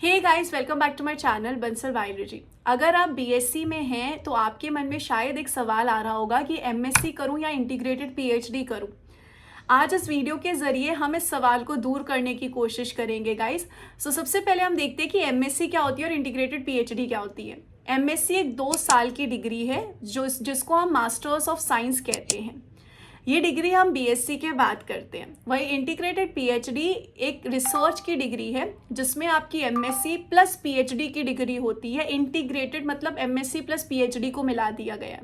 Hey guys, welcome back to my channel Bansal biology. अगर आप BSc में हैं तो आपके मन में शायद एक सवाल आ रहा होगा कि एमएससी करूं या इंटीग्रेटेड पीएचडी करूं। आज इस वीडियो के जरिए हम इस सवाल को दूर करने की कोशिश करेंगे गाइस। सबसे पहले हम देखते हैं कि एमएससी क्या होती है और इंटीग्रेटेड पीएचडी क्या होती है। एमएससी एक 2 साल की डिग्री है जिसको हम मास्टर्स ऑफ साइंस कहते हैं। ये डिग्री हम बीएससी के बाद करते हैं। वही इंटीग्रेटेड पीएचडी एक रिसर्च की डिग्री है जिसमें आपकी एमएससी प्लस पीएचडी की डिग्री होती है। इंटीग्रेटेड मतलब एमएससी प्लस पीएचडी को मिला दिया गया है।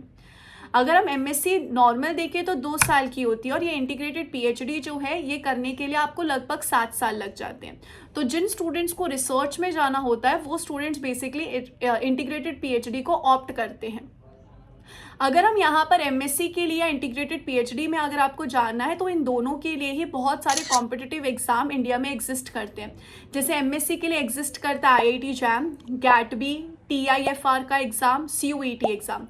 अगर हम एमएससी नॉर्मल देखें तो 2 साल की होती है और ये इंटीग्रेटेड पीएचडी जो है ये करने के लिए आपको लगभग 7 साल लग जाते हैं। तो जिन स्टूडेंट्स को रिसर्च में जाना होता है वो स्टूडेंट्स बेसिकली इंटीग्रेटेड पीएचडी को ऑप्ट करते हैं। अगर हम यहाँ पर एमएससी के लिए या इंटीग्रेटेड पीएचडी में अगर आपको जानना है तो इन दोनों के लिए ही बहुत सारे कॉम्पिटिटिव एग्जाम इंडिया में एग्जिस्ट करते हैं। जैसे एमएससी के लिए एग्जिस्ट करता है आईआईटी जैम, गैटबी, टीआईएफआर का एग्ज़ाम, सीयूईटी एग्ज़ाम।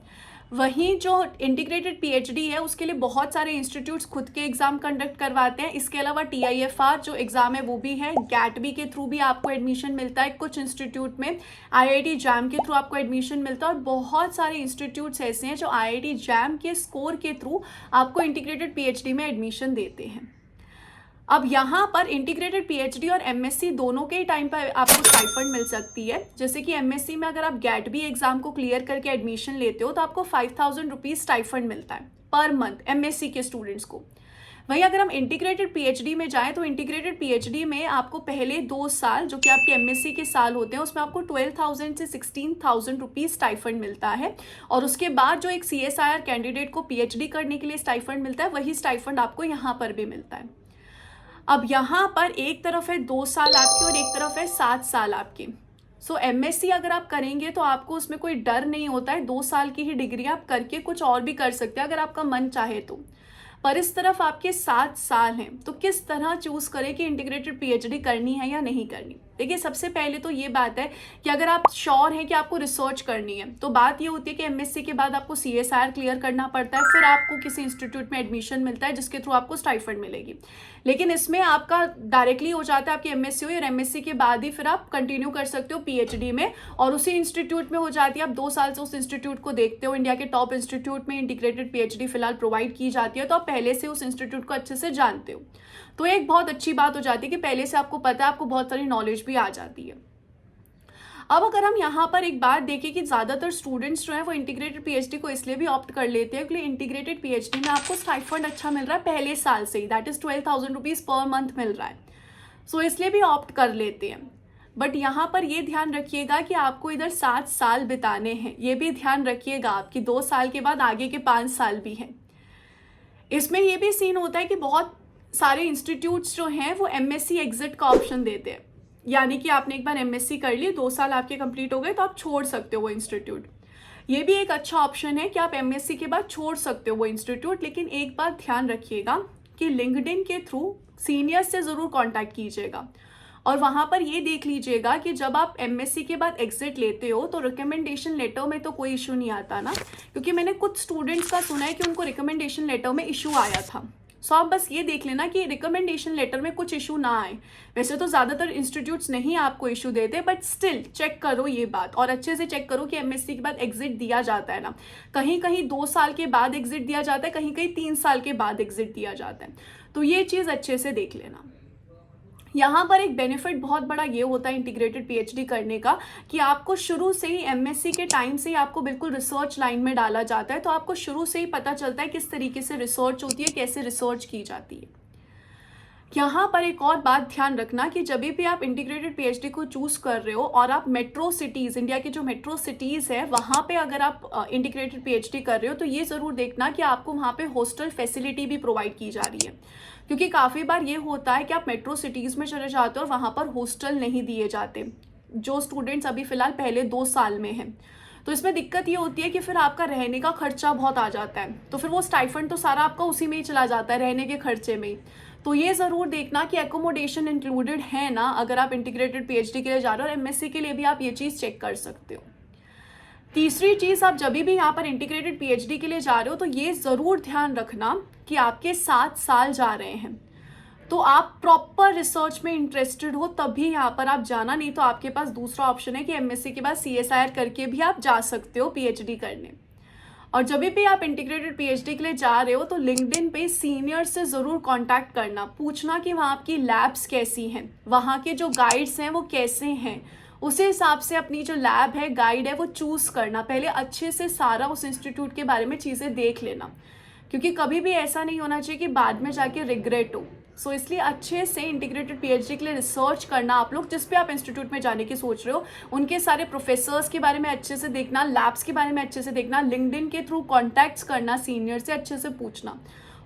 वहीं जो इंटीग्रेटेड पीएचडी है उसके लिए बहुत सारे इंस्टीट्यूट्स खुद के एग्जाम कंडक्ट करवाते हैं। इसके अलावा टीआईएफआर जो एग्जाम है वो भी है, गैटबी के थ्रू भी आपको एडमिशन मिलता है कुछ इंस्टीट्यूट में, आईआईटी जैम के थ्रू आपको एडमिशन मिलता है और बहुत सारे इंस्टीट्यूट्स ऐसे हैं जो आईआईटी जैम के स्कोर के थ्रू आपको इंटीग्रेटेड पीएचडी में एडमिशन देते हैं। अब यहाँ पर इंटीग्रेटेड पीएचडी और एमएससी दोनों के टाइम पर आपको स्टाइफंड मिल सकती है। जैसे कि एमएससी में अगर आप गैटबी एग्जाम को क्लियर करके एडमिशन लेते हो तो आपको 5000 रुपीज़ स्टाइफंड मिलता है पर मंथ एमएससी के स्टूडेंट्स को। वहीं अगर हम इंटीग्रेटेड पीएचडी में जाएं तो इंटीग्रेटेड पीएचडी में आपको पहले 2 साल जो कि आपके एमएससी के साल होते हैं उसमें आपको 12,000 से 16,000 रुपीज़ स्टाइफंड मिलता है और उसके बाद जो एक सीएसआईआर कैंडिडेट को पीएचडी करने के लिए स्टाइफंड मिलता है वही स्टाइफंड आपको यहाँ पर भी मिलता है। अब यहाँ पर एक तरफ है 2 साल आपकी और एक तरफ है 7 साल आपकी। एमएससी अगर आप करेंगे तो आपको उसमें कोई डर नहीं होता है। 2 साल की ही डिग्री आप करके कुछ और भी कर सकते हैं अगर आपका मन चाहे तो। पर इस तरफ आपके 7 साल हैं तो किस तरह चूज करें कि इंटीग्रेटेड पीएचडी करनी है या नहीं करनी। देखिए, सबसे पहले तो ये बात है कि अगर आप श्योर हैं कि आपको रिसर्च करनी है तो बात ये होती है कि एमएससी के बाद आपको सीएसआईआर क्लियर करना पड़ता है, फिर आपको किसी इंस्टीट्यूट में एडमिशन मिलता है जिसके थ्रू आपको स्टाइफंड मिलेगी। लेकिन इसमें आपका डायरेक्टली हो जाता है आपकी एमएससी हुई और एमएससी के बाद ही फिर आप कंटिन्यू कर सकते हो पीएचडी में और उसी इंस्टीट्यूट में हो जाती है। आप 2 साल से उस इंस्टीट्यूट को देखते हो। इंडिया के टॉप इंस्टीट्यूट में इंटीग्रेटेड पीएचडी फिलहाल प्रोवाइड की जाती है तो आप पहले से उस इंस्टीट्यूट को अच्छे से जानते हो। तो एक बहुत अच्छी बात हो जाती है कि पहले से आपको पता है, आपको बहुत सारी नॉलेज भी आ जाती है। अब अगर हम यहाँ पर एक बात देखें कि ज़्यादातर स्टूडेंट्स जो हैं वो इंटीग्रेटेड पीएचडी को इसलिए भी ऑप्ट कर लेते हैं क्योंकि इंटीग्रेटेड पीएचडी में आपको स्टाइफंड अच्छा मिल रहा है पहले साल से ही, that is 12,000 rupees per month मिल रहा है। इसलिए भी ऑप्ट कर लेते हैं। बट यहाँ पर ये ध्यान रखिएगा कि आपको इधर 7 साल बिताने हैं। ये भी ध्यान रखिएगा आपकी 2 साल के बाद आगे के 5 साल भी हैं। इसमें ये भी सीन होता है कि बहुत सारे इंस्टीट्यूट्स जो हैं वो एमएससी एग्जिट का ऑप्शन देते हैं, यानी कि आपने एक बार एमएससी कर ली, 2 साल आपके कंप्लीट हो गए तो आप छोड़ सकते हो वो इंस्टीट्यूट। ये भी एक अच्छा ऑप्शन है कि आप एमएससी के बाद छोड़ सकते हो वो इंस्टीट्यूट। लेकिन एक बात ध्यान रखिएगा कि लिंक्डइन के थ्रू सीनियर से ज़रूर कॉन्टैक्ट कीजिएगा और वहाँ पर ये देख लीजिएगा कि जब आप एमएससी के बाद एग्जिट लेते हो तो रिकमेंडेशन लेटर में तो कोई इशू नहीं आता ना, क्योंकि मैंने कुछ स्टूडेंट्स का सुना है कि उनको रिकमेंडेशन लेटर में इशू आया था। आप बस ये देख लेना कि रिकमेंडेशन लेटर में कुछ इशू ना आए। वैसे तो ज़्यादातर इंस्टीट्यूट्स नहीं आपको इशू देते, बट स्टिल चेक करो ये बात और अच्छे से चेक करो कि एमएससी के बाद एग्जिट दिया जाता है ना। कहीं कहीं 2 साल के बाद एग्जिट दिया जाता है, कहीं कहीं 3 साल के बाद एग्जिट दिया जाता है। तो ये चीज़ अच्छे से देख लेना। यहाँ पर एक बेनिफिट बहुत बड़ा ये होता है इंटीग्रेटेड पीएचडी करने का कि आपको शुरू से ही एमएससी के टाइम से ही आपको बिल्कुल रिसर्च लाइन में डाला जाता है। तो आपको शुरू से ही पता चलता है किस तरीके से रिसर्च होती है, कैसे रिसर्च की जाती है। यहाँ पर एक और बात ध्यान रखना कि जब भी आप इंटीग्रेटेड पीएचडी को चूज कर रहे हो और आप मेट्रो सिटीज़, इंडिया की जो मेट्रो सिटीज़ है वहाँ पे अगर आप इंटीग्रेटेड पीएचडी कर रहे हो तो ये ज़रूर देखना कि आपको वहाँ पे हॉस्टल फैसिलिटी भी प्रोवाइड की जा रही है। क्योंकि काफ़ी बार ये होता है कि आप मेट्रो सिटीज़ में चले जाते हो और वहाँ पर हॉस्टल नहीं दिए जाते, जो स्टूडेंट्स अभी फ़िलहाल पहले 2 साल में हैं। तो इसमें दिक्कत ये होती है कि फिर आपका रहने का खर्चा बहुत आ जाता है, तो फिर वो स्टाइफंड तो सारा आपका उसी में ही चला जाता है, रहने के खर्चे में ही। तो ये ज़रूर देखना कि एकोमोडेशन इंक्लूडेड है ना अगर आप इंटीग्रेटेड पीएचडी के लिए जा रहे हो, और एमएससी के लिए भी आप ये चीज़ चेक कर सकते हो। तीसरी चीज़, आप जब भी यहाँ पर इंटीग्रेटेड पीएचडी के लिए जा रहे हो तो ये ज़रूर ध्यान रखना कि आपके 7 साल जा रहे हैं। तो आप प्रॉपर रिसर्च में इंटरेस्टेड हो तभी यहाँ पर आप जाना, नहीं तो आपके पास दूसरा ऑप्शन है कि एमएससी के बाद CSIR करके भी आप जा सकते हो PhD करने। और जब भी आप इंटीग्रेटेड PhD के लिए जा रहे हो तो लिंक्डइन पे सीनियर से ज़रूर कांटेक्ट करना, पूछना कि वहाँ आपकी लैब्स कैसी हैं, वहाँ के जो गाइड्स हैं वो कैसे हैं, उसी हिसाब से अपनी जो लैब है, गाइड है, वो चूज़ करना। पहले अच्छे से सारा उस इंस्टीट्यूट के बारे में चीज़ें देख लेना, क्योंकि कभी भी ऐसा नहीं होना चाहिए कि बाद में जाके रिग्रेट हो। सो इसलिए अच्छे से इंटीग्रेटेड PhD के लिए रिसर्च करना। आप लोग जिस पे आप इंस्टीट्यूट में जाने की सोच रहे हो उनके सारे प्रोफेसर्स के बारे में अच्छे से देखना, लैब्स के बारे में अच्छे से देखना, लिंक्डइन के थ्रू कॉन्टैक्ट्स करना, सीनियर से अच्छे से पूछना,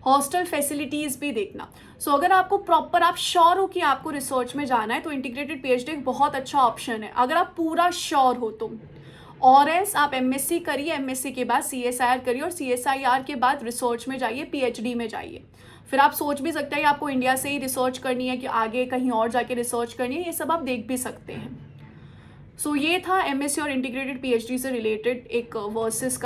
हॉस्टल फैसिलिटीज़ भी देखना। सो अगर आपको प्रॉपर आप श्योर हो कि आपको रिसर्च में जाना है तो इंटीग्रेटेड PhD एक बहुत अच्छा ऑप्शन है, अगर आप पूरा श्योर हो तो। और एल्स आप MSc करिए, MSc के बाद CSIR करिए और CSIR के बाद रिसर्च में जाइए, PhD में जाइए। फिर आप सोच भी सकते हैं कि आपको इंडिया से ही रिसर्च करनी है कि आगे कहीं और जाके रिसर्च करनी है, ये सब आप देख भी सकते हैं। सो ये था MSc और इंटीग्रेटेड PhD से रिलेटेड एक वर्सेस